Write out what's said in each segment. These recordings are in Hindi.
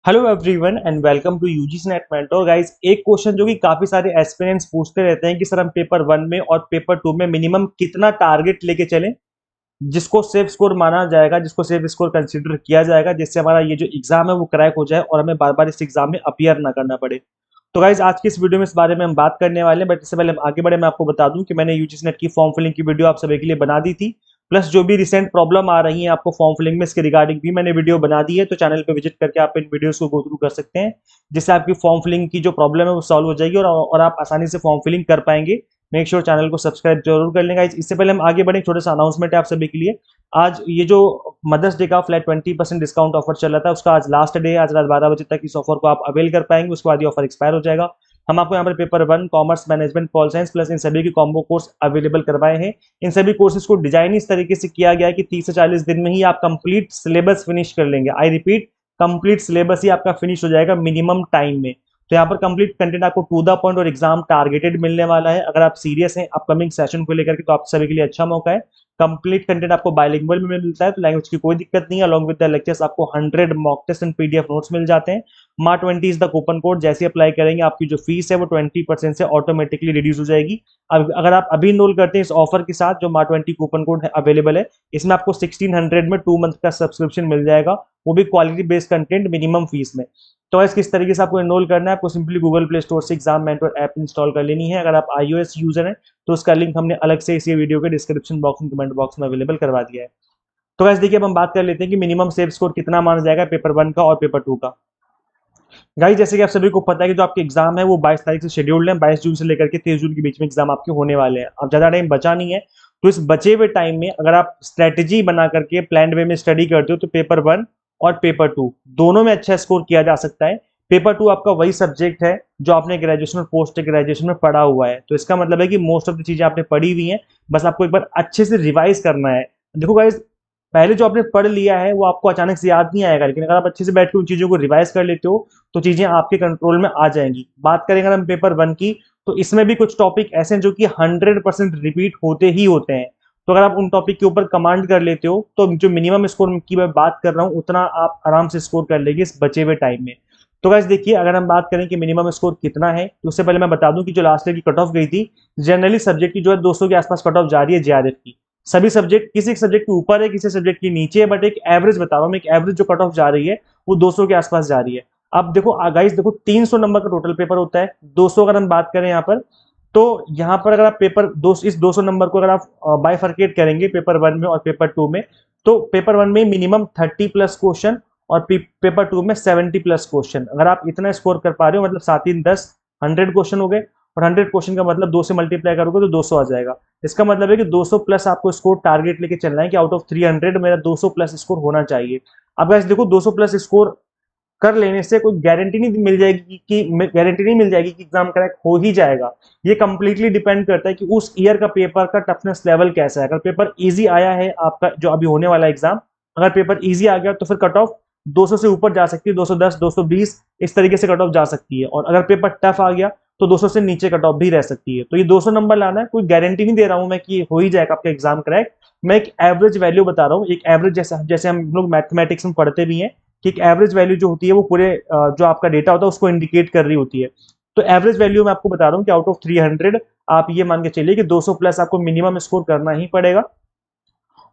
Hello everyone and welcome to UGC NET mentor guys. एक क्वेश्चन जो कि काफी सारे एस्पिरेंट्स पूछते रहते हैं कि सर हम पेपर वन में और पेपर टू में मिनिमम कितना टारगेट लेके चलें जिसको सेफ स्कोर माना जाएगा, जिसको सेफ स्कोर कंसीडर किया जाएगा, जिससे हमारा ये जो एग्जाम है वो क्रैक हो जाए और हमें बार बार इस एग्जाम में अपीयर ना करना पड़े। तो गाइज आज की इस वीडियो में इस बारे में हम बात करने वाले हैं, बट इससे पहले हम आगे बढ़े मैं आपको बता दूं कि मैंने यूजीसी नेट की फॉर्म फिलिंग की वीडियो आप सभी के लिए बना दी थी। प्लस जो भी रिसेंट प्रॉब्लम आ रही है आपको फॉर्म फिलिंग में, इसके रिगार्डिंग भी मैंने वीडियो बना दी है, तो चैनल पे विजिट करके आप इन वीडियोस को गो थ्रू कर सकते हैं, जिससे आपकी फॉर्म फिलिंग की जो प्रॉब्लम है वो सॉल्व हो जाएगी और आप आसानी से फॉर्म फिलिंग कर पाएंगे। मेक श्योर चैनल को सब्सक्राइब जरूर कर लेंगे। इससे पहले हम आगे बढ़े, छोटा सा अनाउंसमेंट है आप सभी के लिए। आज ये जो मदर्स डे का फ्लैट 20% डिस्काउंट ऑफर चल रहा था, उसका आज लास्ट डे है। आज रात 12 बजे तक इस ऑफर को आप अवेल कर पाएंगे, उसके बाद ये ऑफर एक्सपायर हो जाएगा। हम आपको यहाँ पर paper one, commerce, management, pol science plus इन सभी के कॉम्बो कोर्स अवेलेबल करवाए हैं। इन सभी कोर्सेज को डिजाइन इस तरीके से किया गया है कि 30 से 40 दिन में ही आप कंप्लीट सिलेबस फिनिश कर लेंगे। आई रिपीट, कंप्लीट सिलेबस ही आपका फिनिश हो जाएगा मिनिमम टाइम में। तो यहाँ पर कंप्लीट कंटेंट आपको टू द पॉइंट और एग्जाम टारगेटेड मिलने वाला है। अगर आप सीरियस हैं अपकमिंग सेशन को लेकर के, तो आप सभी के लिए अच्छा मौका है। कंप्लीट कंटेंट आपको बाइलिंगुअल में मिलता है, तो लैंग्वेज की कोई दिक्कत नहीं है। अलॉन्ग विद द लेक्चर्स आपको 100 mock test and PDF notes मिल जाते हैं। March 20 is the coupon code, जैसे अप्लाई करेंगे आपकी जो फीस है वो 20% से ऑटोमेटिकली रिड्यूस हो जाएगी। अब अगर आप अभी इनरोल करते हैं इस ऑफर के साथ, जो मार्च 20 कूपन कोड अवेलेबल है, इसमें आपको 1600 में 2 मंथ का सब्सक्रिप्शन मिल जाएगा, वो भी quality based content minimum fees में। तो ऐसे किस तरीके से आपको इनरोल करना है, आपको सिंपली गूगल प्ले स्टोर से एग्जाम मेंटर ऐप इंस्टॉल कर लेनी है। अगर आप iOS यूजर हैं तो उसका लिंक हमने अलग से इसी वीडियो के डिस्क्रिप्शन बॉक्स में, कमेंट बॉक्स में अवेलेबल करवा दिया है। तो गाइस देखिए, अब हम बात कर लेते हैं कि मिनिमम सेफ स्कोर कितना माना जाएगा पेपर वन का और पेपर टू का। गाइस जैसे कि आप सभी को पता है कि जो आपके एग्जाम है वो 22 तारीख से शेड्यूल्ड है। 22 जून से लेकर के 23 जून के बीच में एग्जाम आपके होने वाले हैं। अब ज्यादा टाइम बचा नहीं है, तो इस बचे हुए टाइम में अगर आप स्ट्रेटेजी बना करके प्लान वे में स्टडी करते हो तो पेपर वन और पेपर टू दोनों में अच्छा स्कोर किया जा सकता है। पेपर टू आपका वही सब्जेक्ट है जो आपने ग्रेजुएशन और पोस्ट ग्रेजुएशन में पढ़ा हुआ है, तो इसका मतलब है कि मोस्ट ऑफ द चीजें आपने पढ़ी हुई हैं, बस आपको एक बार अच्छे से रिवाइज करना है। देखो गाइज, पहले जो आपने पढ़ लिया है वो आपको अचानक से याद नहीं आएगा, लेकिन अगर आप अच्छे से बैठ के उन चीजों को रिवाइज कर लेते हो तो चीजें आपके कंट्रोल में आ जाएंगी। बात करेंगे अगर हम पेपर वन की, तो इसमें भी कुछ टॉपिक ऐसे हैं जो कि 100% रिपीट होते ही होते हैं। तो अगर आप उन टॉपिक के ऊपर कमांड कर लेते हो तो जो मिनिमम स्कोर की मैं बात कर रहा हूँ उतना आप आराम से स्कोर कर लेंगे इस बचे हुए टाइम में। तो गाइस देखिए, अगर हम बात करें कि मिनिमम स्कोर कितना है, तो उससे पहले मैं बता दूं कि जो लास्ट ईयर की कट ऑफ गई थी, जनरली सब्जेक्ट की जो है 200 के आसपास कट ऑफ जा रही है जेआरएफ की। सभी सब्जेक्ट किसी सब्जेक्ट के ऊपर है, किसी सब्जेक्ट के नीचे है, बट एक एवरेज बता रहा हूँ, एक एवरेज जो कट ऑफ जा रही है वो 200 के आसपास जा रही है। अब देखो गाइस, देखो 300 नंबर का टोटल पेपर होता है। 200 अगर हम बात करें यहाँ पर, तो यहाँ पर अगर आप पेपर दो इस 200 नंबर को अगर आप बाइफर्केट करेंगे पेपर वन में और पेपर टू में, तो पेपर वन में मिनिमम 30+ क्वेश्चन और पेपर टू में 70+ क्वेश्चन। अगर आप इतना स्कोर कर पा रहे हो, मतलब 7 3 10 100 क्वेश्चन हो गए, और 100 क्वेश्चन का मतलब 2 से मल्टीप्लाई करोगे तो 200 आ जाएगा। इसका मतलब है कि 200+ आपको स्कोर टारगेट लेके चलना है कि आउट ऑफ 300 मेरा 200+ स्कोर होना चाहिए। अब गाइस देखो, 200+ स्कोर कर लेने से कोई गारंटी नहीं मिल जाएगी कि एग्जाम क्रैक हो ही जाएगा। ये कंप्लीटली डिपेंड करता है कि उस ईयर का पेपर का टफनेस लेवल कैसा है। अगर पेपर इजी आया है आपका जो अभी होने वाला एग्जाम, अगर पेपर इजी आ गया तो फिर कट ऑफ 200 से ऊपर जा सकती है, 210 220 इस तरीके से कट ऑफ जा सकती है। और अगर पेपर टफ आ गया तो 200 से नीचे कट ऑफ भी रह सकती है। तो ये 200 नंबर लाना है, कोई गारंटी नहीं दे रहा हूं मैं कि हो ही जाएगा आपका एग्जाम क्रैक। मैं एक एवरेज वैल्यू बता रहा हूँ, एक एवरेज जैसे जैसे हम लोग मैथमेटिक्स में पढ़ते भी हैं कि एक एवरेज वैल्यू जो होती है वो पूरे जो आपका डेटा होता है उसको इंडिकेट कर रही होती है। तो एवरेज वैल्यू मैं आपको बता रहा हूँ कि आउट ऑफ 300 आप ये मान के चलिए कि 200+ आपको मिनिमम स्कोर करना ही पड़ेगा।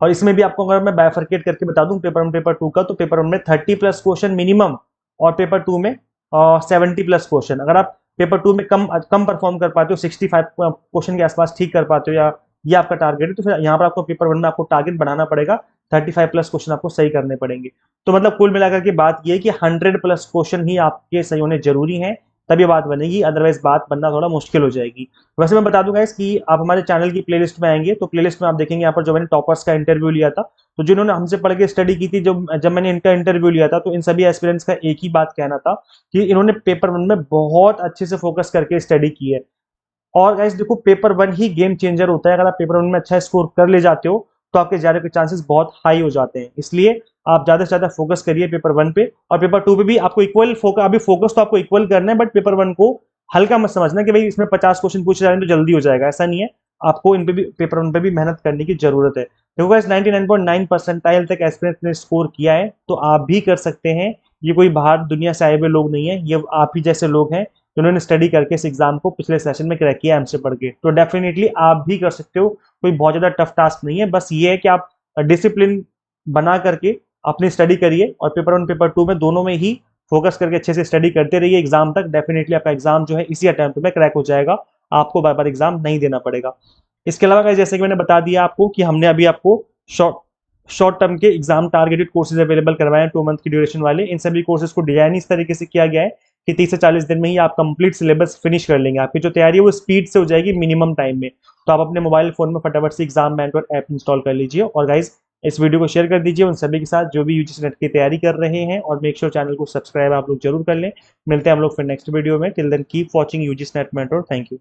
और इसमें भी आपको अगर मैं बाइफर्केट करके बता दूं पेपर वन पेपर टू का, तो पेपर वन में 30+ क्वेश्चन मिनिमम और पेपर टू में 70+ क्वेश्चन। अगर आप पेपर टू में कम कम परफॉर्म कर पाते हो, 65 क्वेश्चन के आसपास ठीक कर पाते हो, या ये आपका टारगेट है, तो फिर यहाँ पर आपको पेपर वन में आपको टारगेट बढ़ाना पड़ेगा। 35+ क्वेश्चन आपको सही करने पड़ेंगे। तो मतलब कुल मिलाकर के बात ये है कि 100+ क्वेश्चन ही आपके सही होने जरूरी है, तभी बात बनेगी, अदरवाइज बात बनना थोड़ा मुश्किल हो जाएगी। वैसे मैं बता दूंगा कि आप हमारे चैनल की प्लेलिस्ट में आएंगे तो प्लेलिस्ट में आप देखेंगे यहाँ पर जो मैंने टॉपर्स का इंटरव्यू लिया था, तो जिन्होंने हमसे पढ़ के स्टडी की थी, जब मैंने इनका इंटरव्यू लिया था, तो इन सभी एस्पिरेंट्स का एक ही बात कहना था कि इन्होंने पेपर वन में बहुत अच्छे से फोकस करके स्टडी की है। और गाइस देखो, पेपर वन ही गेम चेंजर होता है। अगर आप पेपर वन में अच्छा स्कोर कर ले जाते हो तो आपके जाने के चांसेस बहुत हाई हो जाते हैं। इसलिए आप ज्यादा से ज्यादा फोकस करिए पेपर वन पे, और पेपर टू पे भी आपको इक्वल फोकस, अभी फोकस तो आपको इक्वल करना है, बट पेपर वन को हल्का मत समझना कि भाई इसमें 50 क्वेश्चन पूछे जा रहे हैं तो जल्दी हो जाएगा, ऐसा नहीं है। आपको इन पे भी, पेपर वन पे भी मेहनत करने की जरूरत है। देखो गाइस, 99.9 परसेंटाइल तक एस्पिरेंट्स ने स्कोर किया है, तो आप भी कर सकते हैं। ये कोई बाहर दुनिया से आए हुए लोग नहीं है, ये आप ही जैसे लोग हैं जिन्होंने स्टडी करके इस एग्जाम को पिछले सेशन में क्रैक किया हमसे पढ़ के। तो डेफिनेटली आप भी कर सकते हो, कोई बहुत ज़्यादा टफ टास्क नहीं है, बस ये है कि आप डिसिप्लिन बना करके अपनी स्टडी करिए और पेपर 1 पेपर 2 में दोनों में ही फोकस करके अच्छे से स्टडी करते रहिए एग्जाम तक। डेफिनेटली आपका एग्जाम जो है इसी अटेम्प्ट में क्रैक हो जाएगा, आपको बार बार एग्जाम नहीं देना पड़ेगा। इसके अलावा guys, जैसे कि मैंने बता दिया आपको कि हमने अभी आपको शॉर्ट शॉर्ट टर्म के एग्जाम टारगेटेड कोर्सेज अवेलेबल करवाए हैं 2 मंथ की ड्यूरेशन वाले। इन सभी कोर्सेज को डिजाइन इस तरीके से किया गया है कि 30 से 40 दिन में ही आप कंप्लीट सिलेबस फिनिश कर लेंगे। आपकी जो तैयारी है वो स्पीड से हो जाएगी मिनिमम टाइम में। तो आप अपने मोबाइल फोन में फटाफट से एग्जाम मेंटर ऐप इंस्टॉल कर लीजिए और गाइज इस वीडियो को शेयर कर दीजिए उन सभी के साथ जो भी यूजीसी नेट की तैयारी कर रहे हैं, और मेक श्योर चैनल को सब्सक्राइब आप लोग जरूर कर लें। मिलते हैं हम लोग फिर नेक्स्ट वीडियो में। Till then keep watching UGC NET mentor. Thank you.